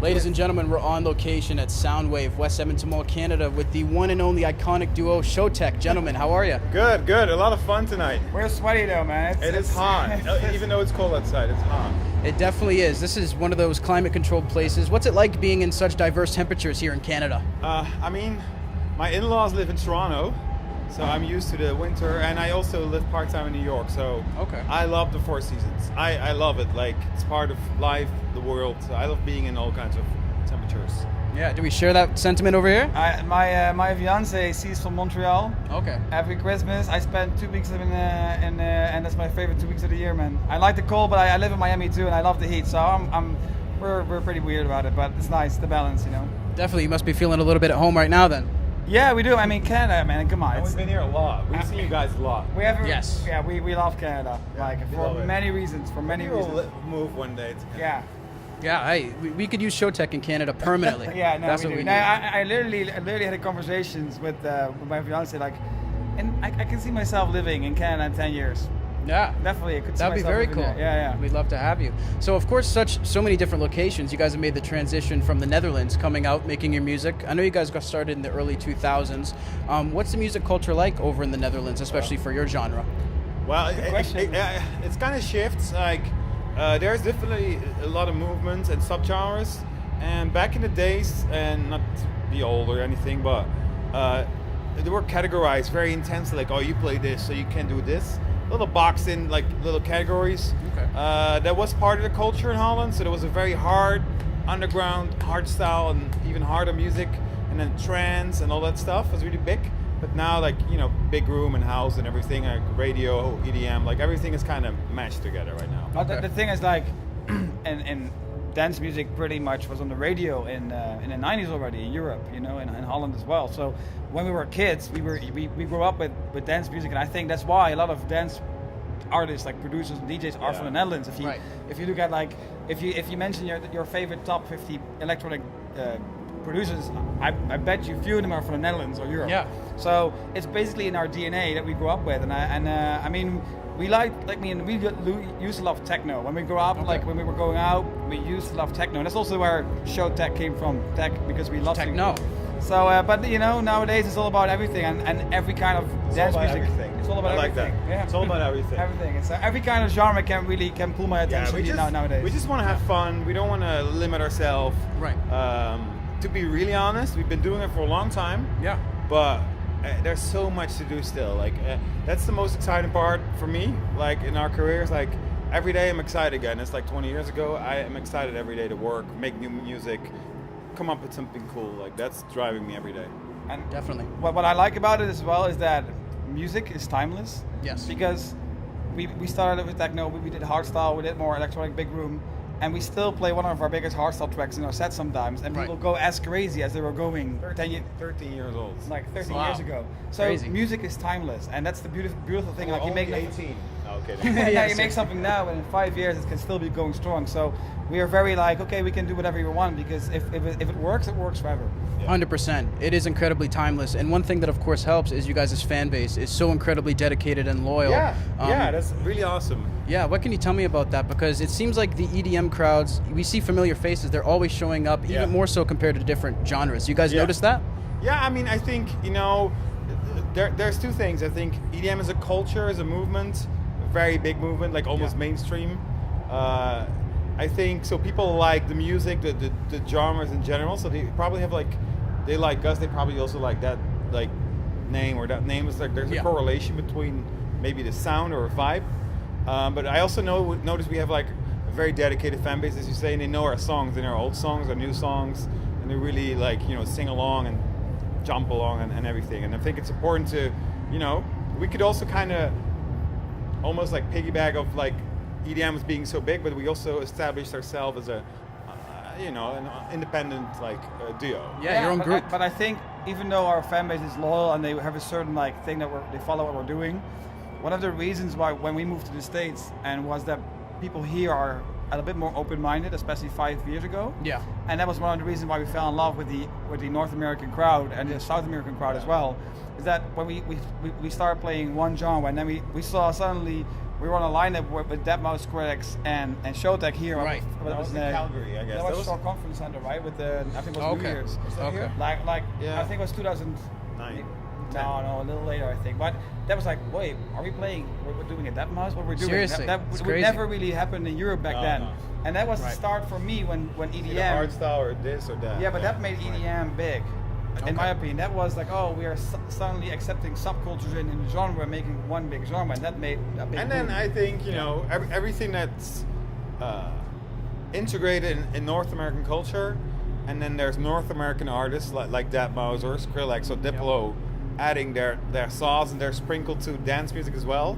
Ladies and gentlemen, we're on location at Soundwave, West Edmonton Mall, Canada, with the one and only iconic duo Showtek. Gentlemen, how are you? Good, good. A lot of fun tonight. We're sweaty though, man. It's hot. Even though it's cold outside, it's hot. It definitely is. This is one of those climate-controlled places. What's it like being in such diverse temperatures here in Canada? I mean, my in-laws live in Toronto, so I'm used to the winter, and I also live part-time in New York, so okay. I love the four seasons. I love it. Like, it's part of life, the world. So I love being in all kinds of temperatures. Yeah, do we share that sentiment over here? My fiance, she's from Montreal. Okay. Every Christmas, I spend 2 weeks and that's my favorite 2 weeks of the year, man. I like the cold, but I live in Miami too, and I love the heat. So we're pretty weird about it, but it's nice, the balance, you know. Definitely, you must be feeling a little bit at home right now, then. Yeah, we do. I mean, Canada, man, come on. We've been here a lot. We've seen you guys a lot. Yes. Yeah, we love Canada, for many reasons. For many reasons. We'll move one day. Yeah. Yeah, hey, we could use Showtek in Canada permanently. Yeah, no, that's we what do. we No, need. I literally had conversations with my fiance, like, and I can see myself living in Canada in 10 years. Yeah, Definitely, I could see that'd be myself very living cool. there. Yeah. We'd love to have you. So, of course, so many different locations. You guys have made the transition from the Netherlands, coming out, making your music. I know you guys got started in the early 2000s. What's the music culture like over in the Netherlands, especially for your genre? Well, it's kind of shifts. Like, there's definitely a lot of movements and subgenres. And back in the days, and not to be old or anything, but they were categorized very intensely. Like, oh, you play this, so you can do this. Little boxed in, like, little categories. Okay. That was part of the culture in Holland. So there was a very hard underground, hard style, and even harder music. And then trance and all that stuff was really big. But now, like, you know, big room and house and everything, like radio, EDM, like everything is kind of mashed together right now. But the thing is, like, and dance music pretty much was on the radio in the 90s already in Europe, you know, in Holland as well. So when we were kids, we grew up with dance music, and I think that's why a lot of dance artists, like producers and DJs, are from the Netherlands. If you look at, like, if you mention your favorite top 50 electronic producers, I bet you few of them are from the Netherlands or Europe. Yeah. So it's basically in our DNA that we grew up with, and I mean, we used to love techno when we grew up. Like when we were going out, we used to love techno, and that's also where Showtek came from. Tech, because we love techno. So, but you know, nowadays it's all about everything and every kind of dance music. Everything. It's all about everything. That. Yeah. It's all about everything. Everything. It's every kind of genre can pull my attention nowadays. We just want to have fun. We don't want to limit ourselves. Right. To be really honest, we've been doing it for a long time. Yeah. But there's so much to do still. Like that's the most exciting part for me. Like in our careers, like every day I'm excited again. It's like 20 years ago. I am excited every day to work, make new music, come up with something cool. Like that's driving me every day. And definitely. What I like about it as well is that music is timeless. Yes. Because we started with techno, we did hardstyle, we did more electronic big room, and we still play one of our biggest hardstyle tracks in our set sometimes, and people go as crazy as they were going 13 years old. Like 13 years ago. So crazy. Music is timeless, and that's the beautiful thing. Like you only make 18. Oh, okay. you make something now, and in 5 years it can still be going strong. So we are very like, okay, we can do whatever you want, because if it works forever. 100%. It is incredibly timeless. And one thing that, of course, helps is you guys' fan base is so incredibly dedicated and loyal. Yeah, that's really awesome. Yeah, what can you tell me about that? Because it seems like the EDM crowds, we see familiar faces, they're always showing up, even more so compared to different genres. You guys notice that? Yeah, I mean, I think, you know, there's two things. I think EDM as a culture, as a movement, a very big movement, like almost mainstream. I think so people like the music, the genres in general, so they probably have like, they like us, they probably also like that like name, or that name is like, there's a correlation between maybe the sound or a vibe. But I also notice we have like a very dedicated fan base, as you say, and they know our songs, they know our old songs, our new songs, and they really like, you know, sing along and jump along and everything. And I think it's important to, you know, we could also kind of almost like piggyback of like EDM as being so big, but we also established ourselves as a, you know, an independent like duo. Yeah, your own group. But I think even though our fan base is loyal and they have a certain like thing that they follow what we're doing, one of the reasons why when we moved to the States was that people here are a bit more open-minded, especially 5 years ago. Yeah. And that was one of the reasons why we fell in love with the North American crowd and the South American crowd as well. Is that when we started playing one genre, and then we saw suddenly we were on a lineup with Deadmau5, Skrillex, and Showtek here. Right. That was in Calgary, I guess. That was our conference center, right? With the, I think it was New Okay. Year's. Was that here? Like Yeah. I think it was 2009. No, a little later, I think. But that was like, wait, are we playing? We're doing a Deadmau5? What we're doing? Seriously, that it's would crazy. never really happen in Europe back No, then. no. And that was the Right. start for me when EDM. Either art style or this or that. Yeah, but that made EDM big. In my Okay. opinion, that was like, oh, we are suddenly accepting subcultures in the genre, making one big genre, and that made a big And then boom. I think, you know, everything that's integrated in North American culture, and then there's North American artists like Deadmau5 or Skrillex or Diplo adding their sauce and their sprinkle to dance music as well.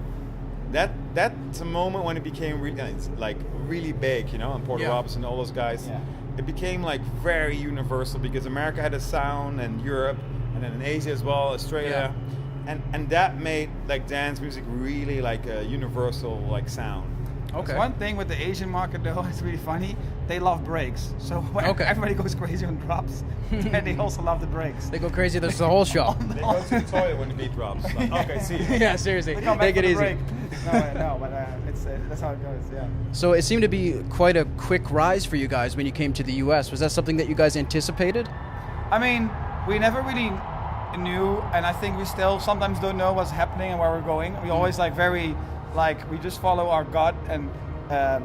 That's a moment when it became really big, you know, and Porter Yeah. Robinson, all those guys. Yeah. It became like very universal because America had a sound, and Europe, and then in Asia as well, Australia, and that made like dance music really like a universal like sound. Okay. There's one thing with the Asian market though, it's really funny. They love breaks. So when Okay. everybody goes crazy on drops, and they also love the breaks. They go crazy. There's the whole show. They go to the toilet when the beat drops. Like, okay, see you. Yeah, seriously. They come back Take it for the easy. break. No, but it's that's how it goes. Yeah. So it seemed to be quite a quick rise for you guys when you came to the U.S. Was that something that you guys anticipated? I mean, we never really knew, and I think we still sometimes don't know what's happening and where we're going. We always we just follow our gut, and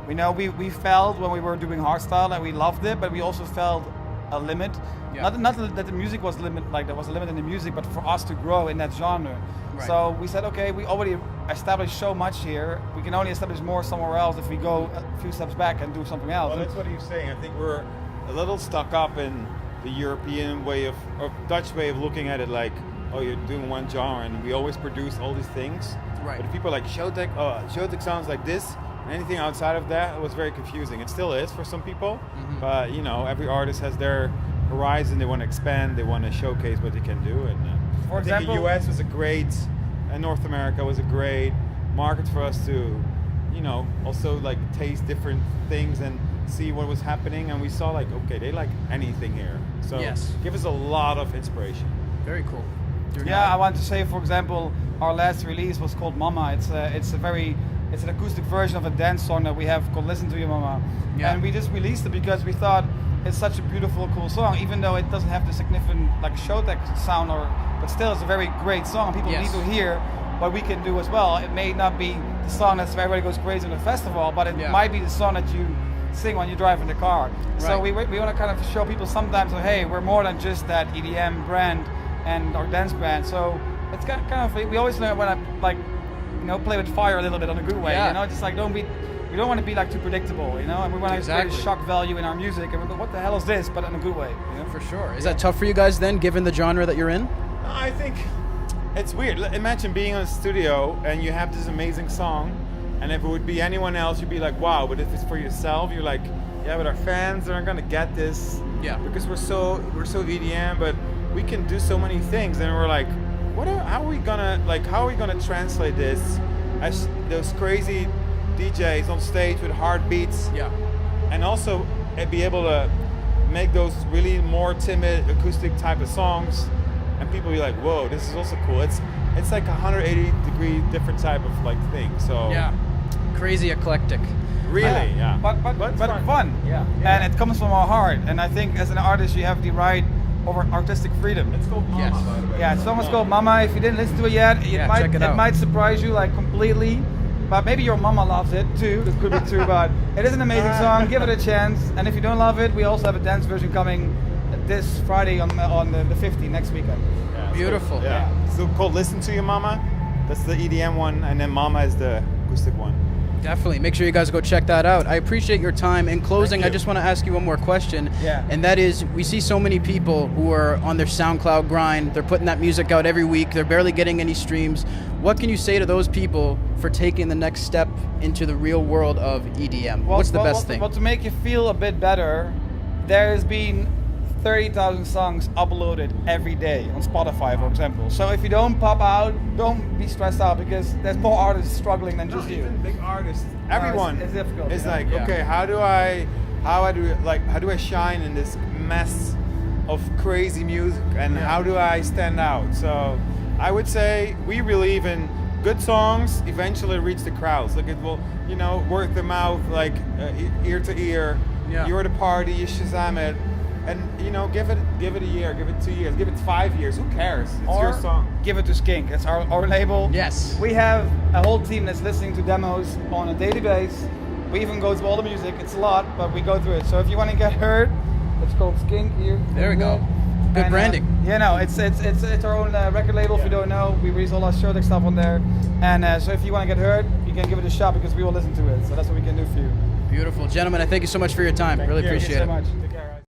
we know we felt when we were doing hardstyle that we loved it, but we also felt a limit. Yeah. Not that the music was limit, like there was a limit in the music, but for us to grow in that genre. Right. So we said, okay, we already established so much here. We can only establish more somewhere else if we go a few steps back and do something else. Well, that's what he's saying. I think we're a little stuck up in the European way of Dutch way of looking at it, like, oh, you're doing one genre, and we always produce all these things. Right. But if people are like Showtek, Showtek sounds like this, and anything outside of that, it was very confusing. It still is for some people, but you know, every artist has their horizon. They want to expand. They want to showcase what they can do. And For I think example- the US was a great, and North America was a great market for us to, you know, also like taste different things and see what was happening. And we saw like, okay, they like anything here. So Yes. give us a lot of inspiration. Very cool. Yeah, I want to say, for example, our last release was called Mama. It's an acoustic version of a dance song that we have called Listen to Your Mama. Yeah. And we just released it because we thought it's such a beautiful, cool song, even though it doesn't have the significant like Showtek sound, but still it's a very great song. People Yes. need to hear what we can do as well. It may not be the song that's everybody goes crazy in the festival, but it Yeah. might be the song that you sing when you drive in the car. So Right. we want to kind of show people sometimes, that, hey, we're more than just that EDM brand and our dance band. So it's kind of we always learn when I play with fire a little bit on a good way. Yeah. You know, just like we don't want to be like too predictable. You know, and we want to Exactly. create shock value in our music. And we go, what the hell is this? But in a good way. You know? For sure. Is that tough for you guys then, given the genre that you're in? I think it's weird. Imagine being in a studio and you have this amazing song, and if it would be anyone else, you'd be like, wow. But if it's for yourself, you're like, yeah, but our fans aren't gonna get this. Yeah. Because we're so EDM, but we can do so many things, and we're like, how are we gonna translate this as those crazy DJs on stage with hard beats? Yeah. And also be able to make those really more timid acoustic type of songs, and people be like, whoa, this is also cool. It's like a 180-degree different type of like thing. So Yeah. Crazy eclectic. really, yeah. But it's fun. Yeah. And it comes from our heart. And I think as an artist, you have the right over artistic freedom. It's called Mama, Yes. by the way. Yeah, it's almost called Mama. If you didn't listen to it yet, Yeah, check it out. might surprise you like completely. But maybe your mama loves it too. That could be true. But it is an amazing song. Give it a chance. And if you don't love it, we also have a dance version coming this Friday on the 15th, next weekend. Yeah, it's Beautiful. called- yeah. So called Listen to Your Mama. That's the EDM one, and then Mama is the acoustic one. Definitely. Make sure you guys go check that out. I appreciate your time. In closing, Thank I you. just want to ask you one more question. Yeah. And that is, we see so many people who are on their SoundCloud grind. They're putting that music out every week. They're barely getting any streams. What can you say to those people for taking the next step into the real world of EDM? What's the best thing? Well, to make you feel a bit better, there's been 30,000 songs uploaded every day on Spotify, for example. So if you don't pop out, don't be stressed out because there's more artists struggling than just you. Even big artists, everyone it's difficult, is yeah. like, Yeah. okay, how do I shine in this mess of crazy music, and Yeah. how do I stand out? So I would say we believe in good songs eventually reach the crowds. Like it will, you know, word of mouth, like ear to ear. Yeah. You're at a party, you Shazam it, and you know, give it a year, give it 2 years, give it 5 years. Who cares? It's Or your song. give it to Skink. It's our label. Yes. We have a whole team that's listening to demos on a daily basis. We even go through all the music. It's a lot, but we go through it. So if you want to get heard, it's called Skink here. There we go. Good branding. You know, it's our own record label. If you don't know, we release all our Showtek stuff on there. And so if you want to get heard, you can give it a shot because we will listen to it. So that's what we can do for you. Beautiful. Gentlemen, I thank you so much for your time. Really appreciate it. Thank you so much. Take care.